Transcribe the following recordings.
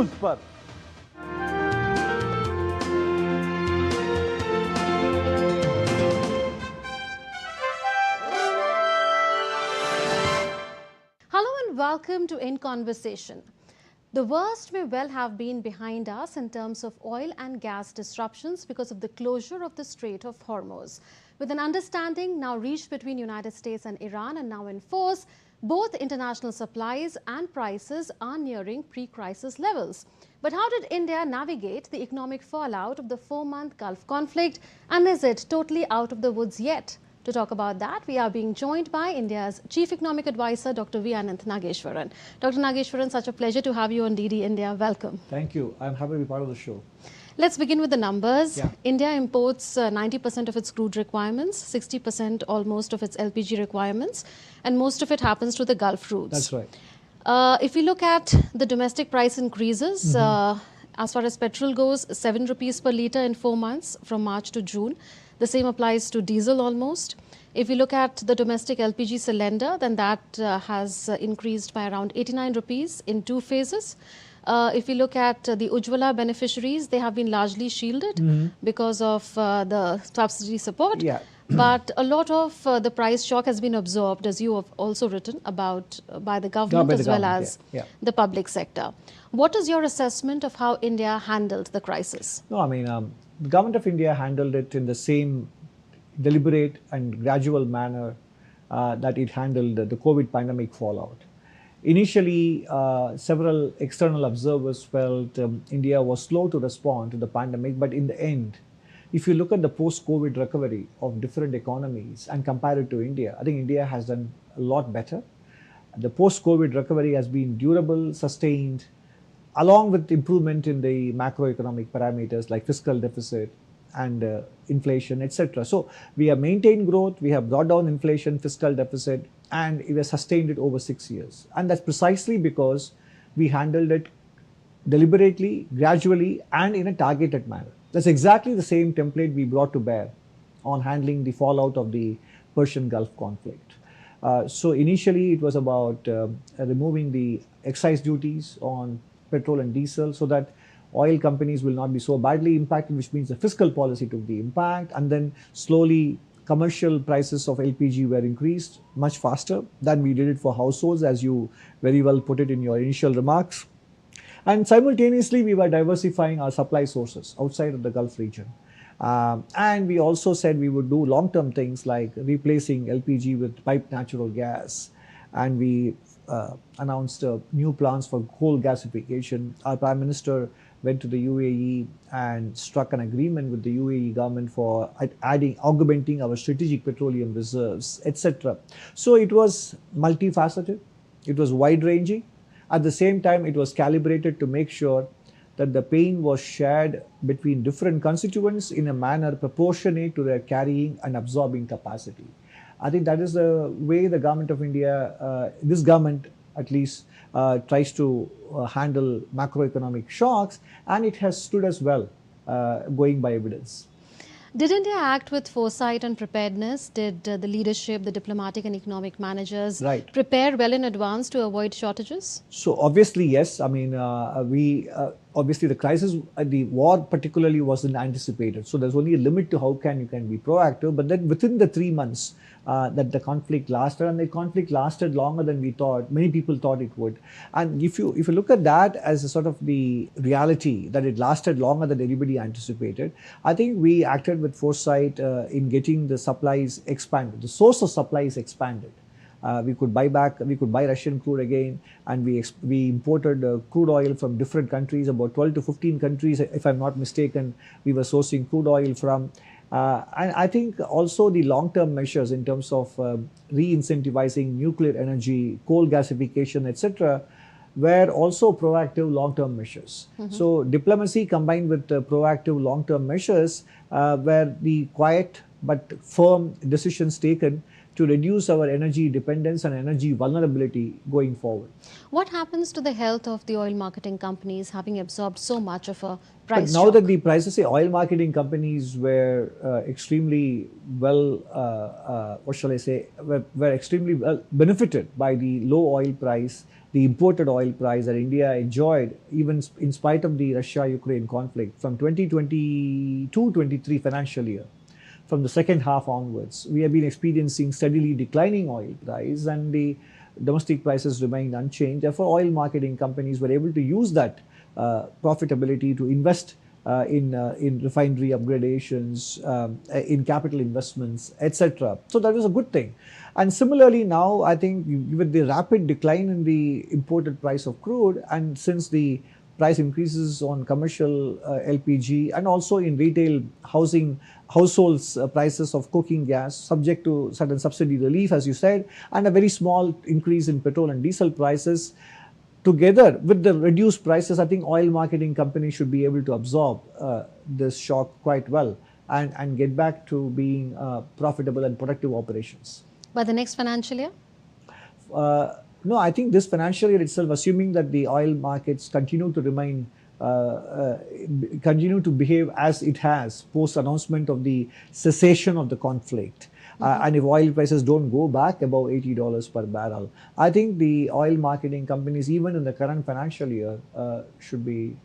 News पर। Hello and welcome to In Conversation. The worst may well have been behind us in terms of oil and gas disruptions because of the closure of the Strait of Hormuz. With an understanding now reached between United States and Iran and now in force, both international supplies and prices are nearing pre-crisis levels. But how did India navigate the economic fallout of the 4-month Gulf conflict, and is it totally out of the woods yet? To talk about that, we are being joined by India's Chief Economic Advisor, Dr. V. Ananth Nageshwaran. Dr. Nageshwaran, such a pleasure to have you on DD India. Welcome. Thank you. I'm happy to be part of the show. Let's begin with the numbers. Yeah. India imports 90% of its crude requirements, 60% almost of its LPG requirements, and most of it happens through the Gulf routes. That's right. If we look at the domestic price increases, as far as petrol goes, 7 rupees per litre in 4 months from March to June. The same applies to diesel almost. If you look at the domestic LPG cylinder, then that has increased by around 89 rupees in 2 phases. If you look at the Ujjwala beneficiaries, they have been largely shielded because of the subsidy support. Yeah. But a lot of the price shock has been absorbed, as you have also written about, by the government as well as the public sector. What is your assessment of how India handled the crisis? No, I mean, the government of India handled it in the same deliberate and gradual manner that it handled the COVID pandemic fallout. Initially, several external observers felt India was slow to respond to the pandemic, but in the end, if you look at the post-COVID recovery of different economies and compare it to India, I think India has done a lot better. The post-COVID recovery has been durable, sustained, along with improvement in the macroeconomic parameters like fiscal deficit and inflation, etc. So we have maintained growth, we have brought down inflation, fiscal deficit, and we have sustained it over 6 years. And that's precisely because we handled it deliberately, gradually, and in a targeted manner. That's exactly the same template we brought to bear on handling the fallout of the Persian Gulf conflict. So initially it was about removing the excise duties on petrol and diesel so that oil companies will not be so badly impacted, which means the fiscal policy took the impact, and then slowly commercial prices of LPG were increased much faster than we did it for households, as you very well put it in your initial remarks. And simultaneously, we were diversifying our supply sources outside of the Gulf region. And we also said we would do long-term things like replacing LPG with piped natural gas. And we announced new plans for coal gasification. Our Prime Minister went to the UAE and struck an agreement with the UAE government for augmenting our strategic petroleum reserves, etc. So it was multifaceted, it was wide-ranging. At the same time, it was calibrated to make sure that the pain was shared between different constituents in a manner proportionate to their carrying and absorbing capacity. I think that is the way the government of India, this government at least, tries to handle macroeconomic shocks, and it has stood us well, going by evidence. Did India act with foresight and preparedness? Did the leadership, the diplomatic and economic managers prepare well in advance to avoid shortages? So obviously, yes. I mean, obviously the crisis, the war particularly wasn't anticipated. So there's only a limit to how you can be proactive. But then within the 3 months that the conflict lasted, and the conflict lasted longer than we thought, many people thought it would. And if you look at that as a sort of the reality that it lasted longer than anybody anticipated, I think we acted with foresight in getting the supplies expanded. The source of supplies expanded. We could buy Russian crude again, and we imported crude oil from different countries, about 12 to 15 countries, if I'm not mistaken, we were sourcing crude oil from. And I think also the long-term measures in terms of re-incentivizing nuclear energy, coal gasification, etc., were also proactive long-term measures. So diplomacy combined with proactive long-term measures were the quiet but firm decisions taken to reduce our energy dependence and energy vulnerability going forward. What happens to the health of the oil marketing companies having absorbed so much of a But price now that shock? the prices, say, oil marketing companies were extremely well, what shall I say, were extremely well benefited by the low oil price, the imported oil price that India enjoyed, even in spite of the Russia-Ukraine conflict from 2022-23 financial year. From the second half onwards, we have been experiencing steadily declining oil price, and the domestic prices remained unchanged. Therefore, oil marketing companies were able to use that profitability to invest in refinery upgradations, in capital investments, etc. So that was a good thing. And similarly, now I think with the rapid decline in the imported price of crude, and since the price increases on commercial LPG and also in retail households prices of cooking gas subject to certain subsidy relief, as you said, and a very small increase in petrol and diesel prices, together with the reduced prices, I think oil marketing companies should be able to absorb this shock quite well and get back to being profitable and productive operations. By the next financial year? No, I think this financial year itself, assuming that the oil markets continue to remain, continue to behave as it has post announcement of the cessation of the conflict. And if oil prices don't go back above $80 per barrel, I think the oil marketing companies, even in the current financial year, should be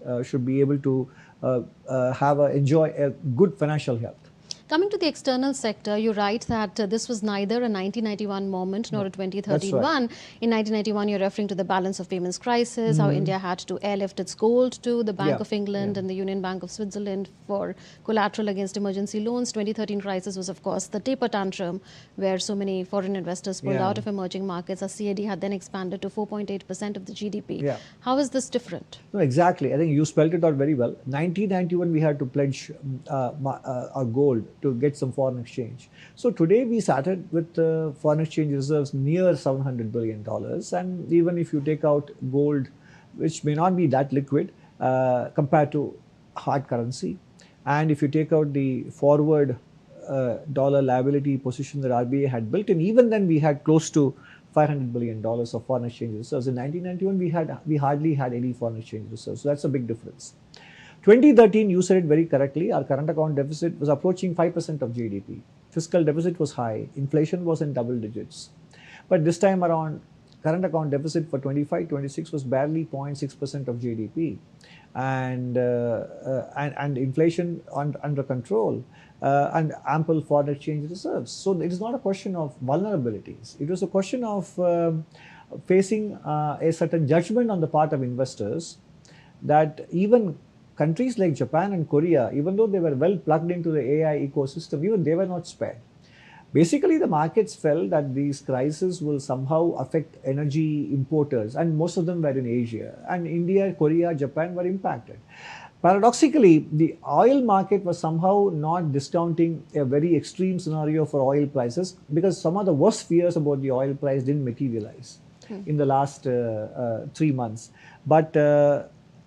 able to enjoy a good financial health. Coming to the external sector, you write that this was neither a 1991 moment nor a 2013 right. one. In 1991, you're referring to the balance of payments crisis, how India had to airlift its gold to the Bank of England and the Union Bank of Switzerland for collateral against emergency loans. 2013 crisis was, of course, the taper tantrum where so many foreign investors pulled out of emerging markets. Our CAD had then expanded to 4.8% of the GDP. How is this different? No, exactly. I think you spelled it out very well. 1991, we had to pledge our gold to get some foreign exchange. So today we started with foreign exchange reserves near $700 billion. And even if you take out gold, which may not be that liquid compared to hard currency, and if you take out the forward dollar liability position that RBI had built in, even then we had close to $500 billion of foreign exchange reserves. In 1991, we hardly had any foreign exchange reserves. So that's a big difference. 2013, you said it very correctly, our current account deficit was approaching 5% of GDP. Fiscal deficit was high, inflation was in double digits. But this time around, current account deficit for 25-26 was barely 0.6% of GDP. And inflation under control, and ample foreign exchange reserves. So it is not a question of vulnerabilities. It was a question of facing a certain judgment on the part of investors that even countries like Japan and Korea, even though they were well plugged into the AI ecosystem, even they were not spared. Basically, the markets felt that these crises will somehow affect energy importers, and most of them were in Asia. And India, Korea, Japan were impacted. Paradoxically, the oil market was somehow not discounting a very extreme scenario for oil prices, because some of the worst fears about the oil price didn't materialize in the last 3 months. But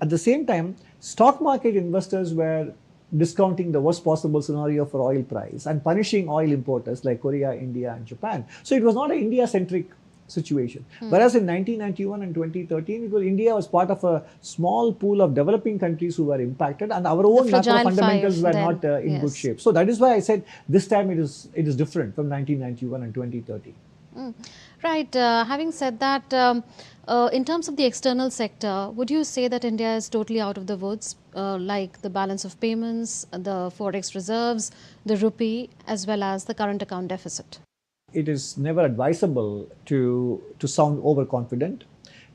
at the same time, stock market investors were discounting the worst possible scenario for oil price and punishing oil importers like Korea, India, and Japan. So it was not an India-centric situation. Whereas in 1991 and 2013, India was part of a small pool of developing countries who were impacted, and our own macro fundamentals were not in good shape. So that is why I said this time it is different from 1991 and 2013. Right. Having said that, in terms of the external sector, would you say that India is totally out of the woods, like the balance of payments, the forex reserves, the rupee, as well as the current account deficit? It is never advisable to sound overconfident,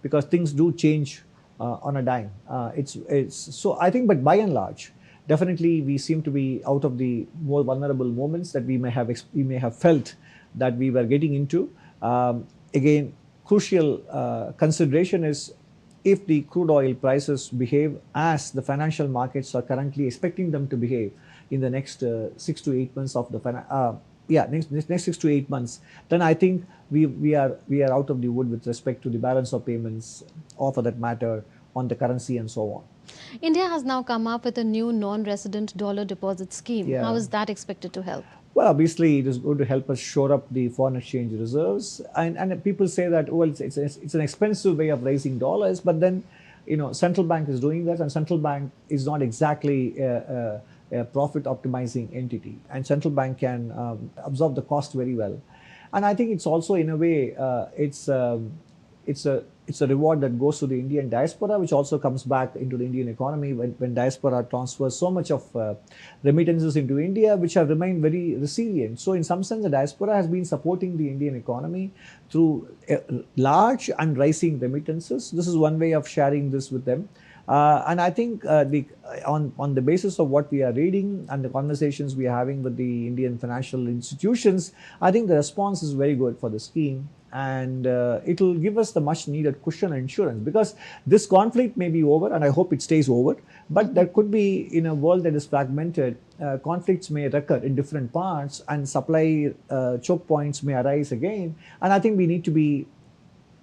because things do change on a dime. So I think, but by and large, definitely we seem to be out of the more vulnerable moments that we may have felt that we were getting into. Again, crucial consideration is if the crude oil prices behave as the financial markets are currently expecting them to behave in the next 6 to 8 months of the next 6 to 8 months, then I think we are out of the wood with respect to the balance of payments, or for that matter, on the currency and so on. India has now come up with a new non-resident dollar deposit scheme. How is that expected to help? Well, obviously, it is going to help us shore up the foreign exchange reserves. And people say that, well, it's an expensive way of raising dollars, but then, central bank is doing that, and central bank is not exactly a profit optimizing entity, and central bank can absorb the cost very well. And I think it's also, in a way, it's a reward that goes to the Indian diaspora, which also comes back into the Indian economy when diaspora transfers so much of remittances into India, which have remained very resilient. So, in some sense, the diaspora has been supporting the Indian economy through large and rising remittances. This is one way of sharing this with them. And I think on the basis of what we are reading and the conversations we are having with the Indian financial institutions, I think the response is very good for the scheme, and it will give us the much needed cushion and insurance, because this conflict may be over, and I hope it stays over, but there could be, in a world that is fragmented, conflicts may recur in different parts, and supply choke points may arise again, and I think we need to be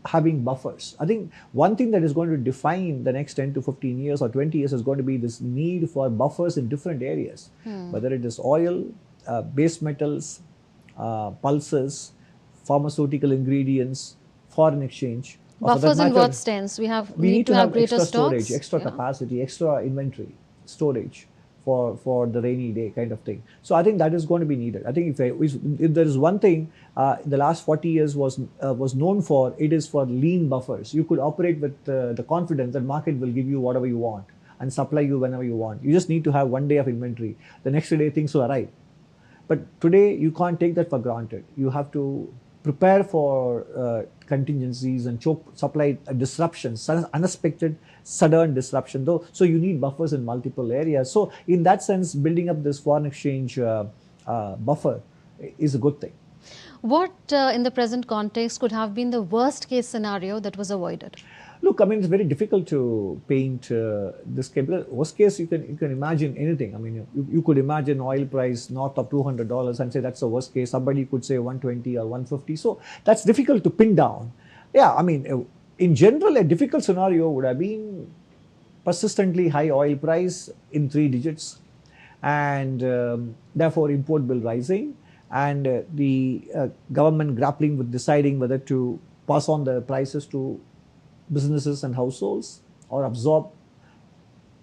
having buffers. I think one thing that is going to define the next 10 to 15 years or 20 years is going to be this need for buffers in different areas, whether it is oil, base metals, pulses, pharmaceutical ingredients, foreign exchange. Or for that Buffers in matter, what sense? we need to have greater extra storage, stocks? extra capacity, extra inventory, storage for the rainy day kind of thing. So I think that is going to be needed. I think if there is one thing the last 40 years was known for, it is for lean buffers. You could operate with the confidence that market will give you whatever you want and supply you whenever you want. You just need to have one day of inventory. The next day things will arrive. But today you can't take that for granted. You have to prepare for contingencies and choke supply disruptions, unexpected, sudden disruption. Though, so you need buffers in multiple areas. So in that sense, building up this foreign exchange buffer is a good thing. What in the present context could have been the worst case scenario that was avoided? Look, I mean, it's very difficult to paint this case. Because worst case, you can imagine anything. I mean, you could imagine oil price north of $200 and say that's the worst case. Somebody could say 120 or 150. So that's difficult to pin down. Yeah, I mean, in general, a difficult scenario would have been persistently high oil price in 3 digits, and therefore import bill rising, and the government grappling with deciding whether to pass on the prices to businesses and households or absorb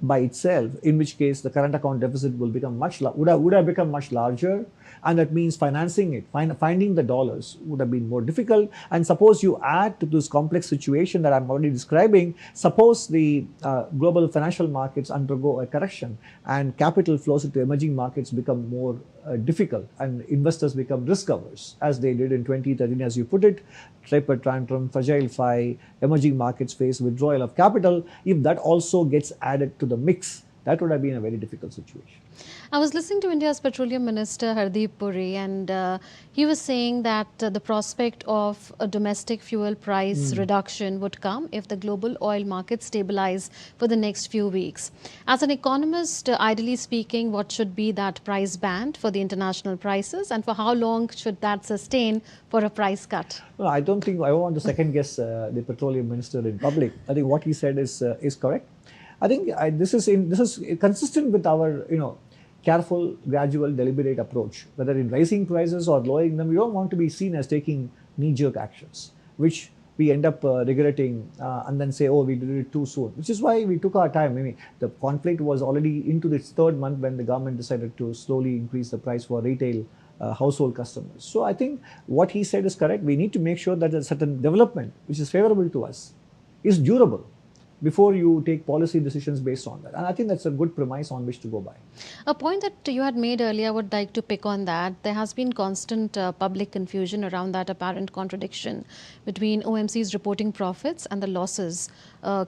by itself, in which case the current account deficit will become would have become much larger, and that means financing it, finding the dollars would have been more difficult. And suppose you add to this complex situation that I'm already describing, suppose the global financial markets undergo a correction and capital flows into emerging markets become more difficult, and investors become risk averse, as they did in 2013, as you put it, taper tantrum, fragile FI, emerging markets face withdrawal of capital. If that also gets added to the mix, that would have been a very difficult situation. I was listening to India's Petroleum Minister Hardeep Puri, and he was saying that the prospect of a domestic fuel price reduction would come if the global oil market stabilize for the next few weeks. As an economist, ideally speaking, what should be that price band for the international prices, and for how long should that sustain for a price cut? No, I don't think I want to second guess the petroleum minister in public. I think what he said is correct. I think this is consistent with our careful, gradual, deliberate approach. Whether in raising prices or lowering them, we don't want to be seen as taking knee-jerk actions, which we end up regretting and then say, oh, we did it too soon. Which is why we took our time. I mean, the conflict was already into its 3rd month when the government decided to slowly increase the price for retail household customers. So I think what he said is correct. We need to make sure that a certain development, which is favorable to us, is durable before you take policy decisions based on that. And I think that's a good premise on which to go by. A point that you had made earlier, I would like to pick on that. There has been constant public confusion around that apparent contradiction between OMC's reporting profits and the losses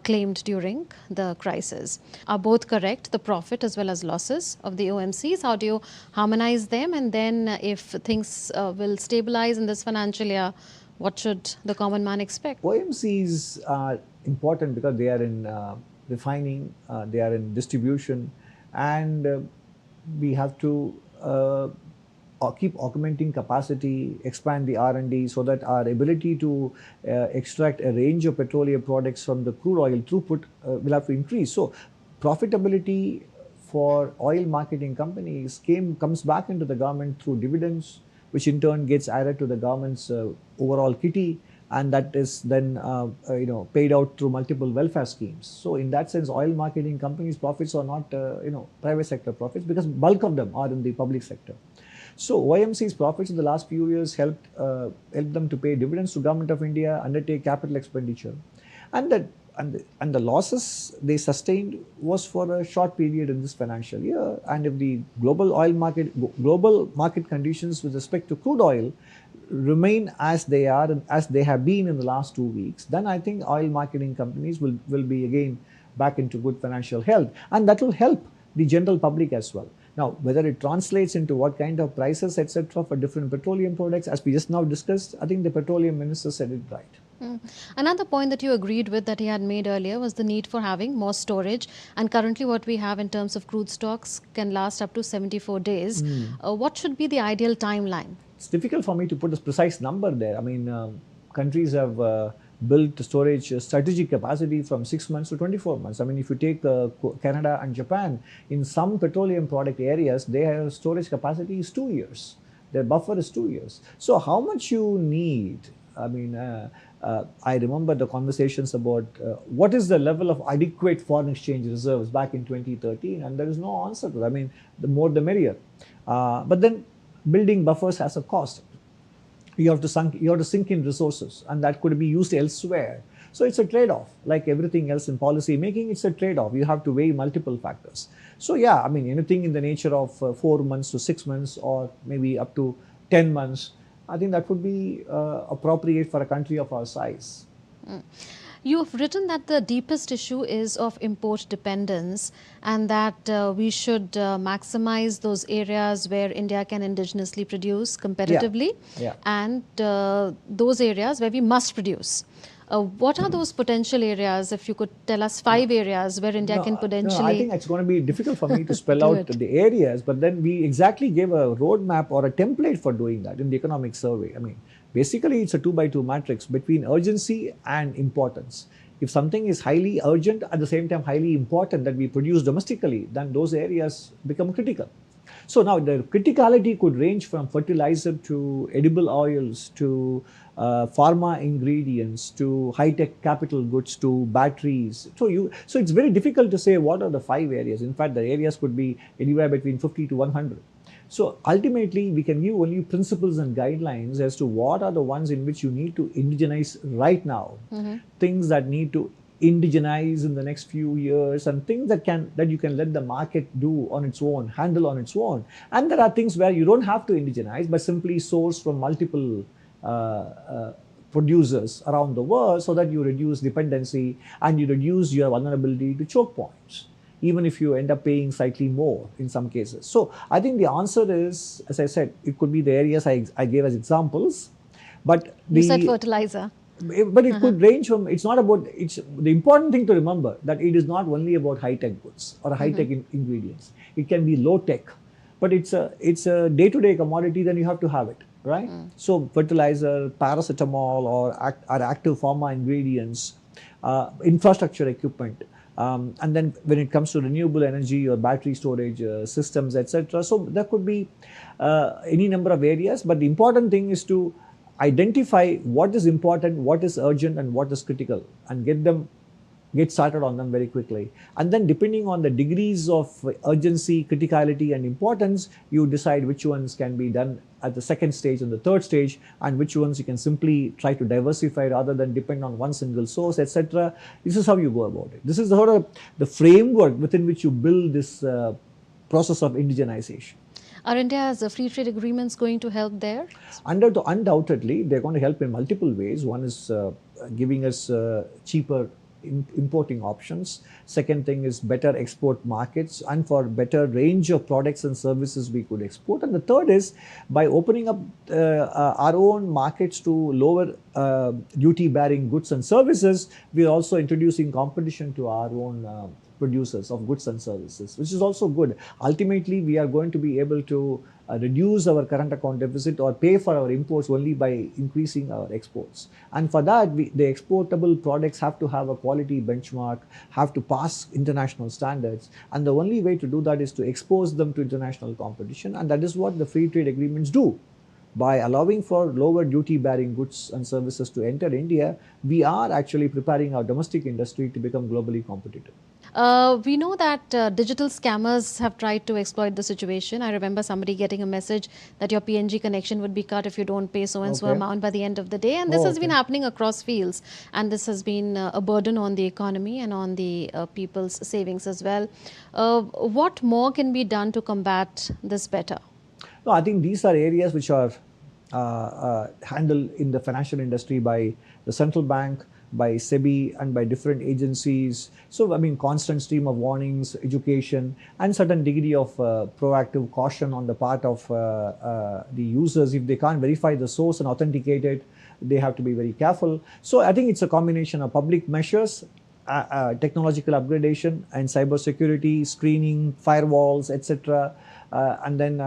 claimed during the crisis. Are both correct, the profit as well as losses of the OMCs? How do you harmonize them? And then if things will stabilize in this financial year, what should the common man expect? OMCs are important because they are in refining, they are in distribution, and we have to keep augmenting capacity, expand the R&D, so that our ability to extract a range of petroleum products from the crude oil throughput will have to increase. So profitability for oil marketing companies comes back into the government through dividends, which in turn gets added to the government's overall kitty, and that is then paid out through multiple welfare schemes. So in that sense, oil marketing companies' profits are not private sector profits, because bulk of them are in the public sector. So OIMC's profits in the last few years helped them to pay dividends to Government of India, undertake capital expenditure, and the losses they sustained was for a short period in this financial year. And if the global market conditions with respect to crude oil remain as they are and as they have been in the last 2 weeks, then I think oil marketing companies will be again back into good financial health, and that will help the general public as well. Now, whether it translates into what kind of prices, etc., for different petroleum products, as we just now discussed, I think the petroleum minister said it right. Another point that you agreed with that he had made earlier was the need for having more storage, and currently what we have in terms of crude stocks can last up to 74 days. What should be the ideal timeline? It's difficult for me to put a precise number there. I mean, countries have built storage strategic capacity from 6 months to 24 months. I mean, if you take Canada and Japan, in some petroleum product areas, their storage capacity is 2 years. Their buffer is 2 years. So how much you need? I mean, I remember the conversations about what is the level of adequate foreign exchange reserves back in 2013, and there is no answer to that. I mean, the more the merrier. But then building buffers has a cost. You have to sink in resources, and that could be used elsewhere. So it's a trade-off. Like everything else in policy making, it's a trade-off. You have to weigh multiple factors. So yeah, I mean, anything in the nature of 4 months to 6 months, or maybe up to 10 months, I think that would be appropriate for a country of our size. You have written that the deepest issue is of import dependence, and that we should maximize those areas where India can indigenously produce competitively, and those areas where we must produce. What are those potential areas? If you could tell us 5 areas where India can potentially... No, I think it's going to be difficult for me to spell out the areas, but then we exactly gave a roadmap or a template for doing that in the economic survey. I mean, basically it's a 2x2 matrix between urgency and importance. If something is highly urgent, at the same time highly important that we produce domestically, then those areas become critical. So now the criticality could range from fertilizer to edible oils to pharma ingredients to high-tech capital goods to batteries. So it's very difficult to say what are the 5 areas. In fact, the areas could be anywhere between 50 to 100. So ultimately, we can give only principles and guidelines as to what are the ones in which you need to indigenize right now, things that need to indigenize in the next few years, and things that you can let the market do on its own, handle on its own. And there are things where you don't have to indigenize, but simply source from multiple producers around the world, so that you reduce dependency and you reduce your vulnerability to choke points, even if you end up paying slightly more in some cases. So I think the answer is, as I said, it could be the areas I gave as examples, but you said fertilizer. But it could range from, it's not about, it's the important thing to remember that it is not only about high-tech goods or high-tech ingredients. It can be low-tech, but it's a day-to-day commodity, then you have to have it, right? So fertilizer, paracetamol, or active pharma ingredients, infrastructure equipment, and then when it comes to renewable energy or battery storage systems, etc. So there could be any number of areas, but the important thing is to identify what is important, what is urgent, and what is critical, and get started on them very quickly. And then depending on the degrees of urgency, criticality, and importance, you decide which ones can be done at the second stage and the third stage, and which ones you can simply try to diversify rather than depend on one single source, etc. This is how you go about it. This is the framework within which you build this process of indigenization. Are India's free trade agreements going to help there? Undoubtedly, they're going to help in multiple ways. One is giving us cheaper importing options. Second thing is better export markets, and for better range of products and services we could export. And the third is by opening up our own markets to lower duty bearing goods and services, we are also introducing competition to our own producers of goods and services, which is also good. Ultimately, we are going to be able to reduce our current account deficit or pay for our imports only by increasing our exports. And for that, the exportable products have to have a quality benchmark, have to pass international standards. And the only way to do that is to expose them to international competition. And that is what the free trade agreements do. By allowing for lower duty bearing goods and services to enter India, we are actually preparing our domestic industry to become globally competitive. We know that digital scammers have tried to exploit the situation. I remember somebody getting a message that your PNG connection would be cut if you don't pay so and so Okay. amount by the end of the day. And this has been happening across fields. And this has been a burden on the economy and on the people's savings as well. What more can be done to combat this better? No, I think these are areas which are handled in the financial industry by the central bank, by SEBI, and by different agencies. So, I mean, constant stream of warnings, education, and certain degree of proactive caution on the part of the users. If they can't verify the source and authenticate it, they have to be very careful. So, I think it's a combination of public measures, technological upgradation, and cybersecurity, screening, firewalls, etc. And then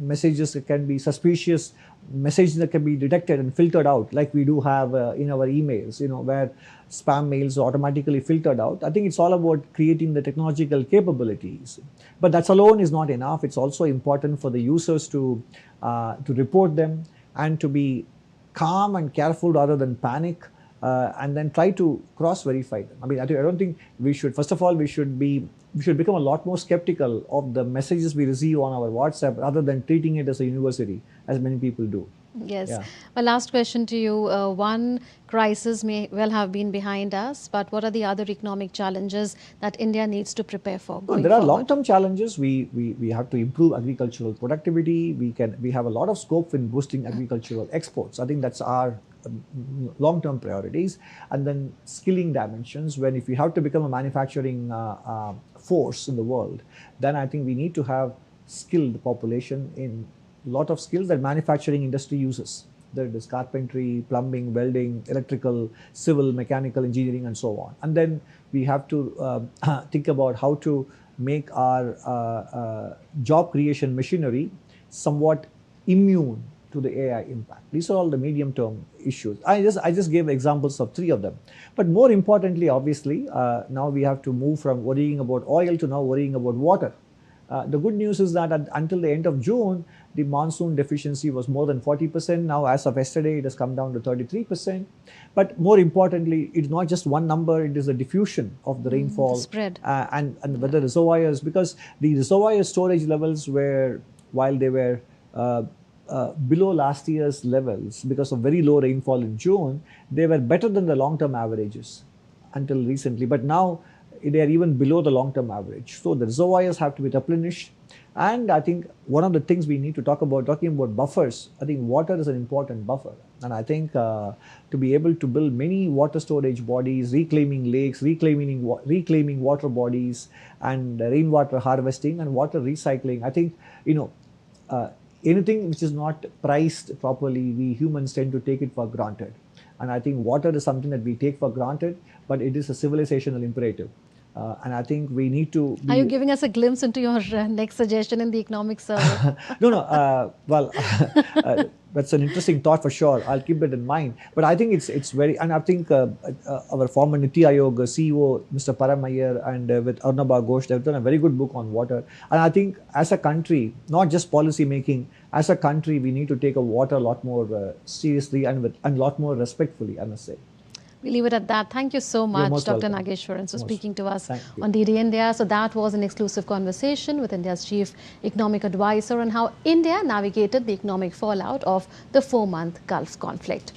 messages that can be suspicious, messages that can be detected and filtered out, like we do have in our emails, where spam mails are automatically filtered out. I think it's all about creating the technological capabilities. But that alone is not enough. It's also important for the users to report them and to be calm and careful rather than panic. And then try to cross-verify them. I mean, I don't think we should. First of all, we should become a lot more skeptical of the messages we receive on our WhatsApp rather than treating it as a university, as many people do. Yes. Yeah. My last question to you. One crisis may well have been behind us, but what are the other economic challenges that India needs to prepare for going There are forward? long-term challenges. We have to improve agricultural productivity. We have a lot of scope in boosting agricultural exports. I think that's our long-term priorities. And then skilling dimensions. When if we have to become a manufacturing force in the world, then I think we need to have skilled population in a lot of skills that manufacturing industry uses. There is carpentry, plumbing, welding, electrical, civil, mechanical engineering, and so on. And then we have to think about how to make our job creation machinery somewhat immune to the AI impact. These are all the medium-term issues. I just gave examples of 3 of them. But more importantly, obviously, now we have to move from worrying about oil to now worrying about water. The good news is that until the end of June, the monsoon deficiency was more than 40%. Now, as of yesterday, it has come down to 33%. But more importantly, it's not just one number, it is the diffusion of the rainfall. The spread. And whether reservoirs, because the reservoir storage levels were, while they were below last year's levels because of very low rainfall in June, they were better than the long-term averages until recently. But now they are even below the long-term average. So the reservoirs have to be replenished. And I think one of the things we need to talking about buffers, I think water is an important buffer. And I think to be able to build many water storage bodies, reclaiming lakes, reclaiming water bodies, and rainwater harvesting and water recycling, I think, anything which is not priced properly, we humans tend to take it for granted. And I think water is something that we take for granted, but it is a civilizational imperative. And I think we need to Are you giving us a glimpse into your next suggestion in the economic survey? No. Well, that's an interesting thought for sure. I'll keep it in mind. But I think it's very, and I think our former Niti Aayog CEO, Mr. Param Iyer, and with Arnaba Ghosh, they've done a very good book on water. And I think as a country, not just policy making, as a country, we need to take a water a lot more seriously and a lot more respectfully, I must say. We leave it at that. Thank you so much, Dr. welcome. Nageshwaran, for speaking to us Thank you. on DD India. So that was an exclusive conversation with India's chief economic advisor on how India navigated the economic fallout of the 4-month Gulf conflict.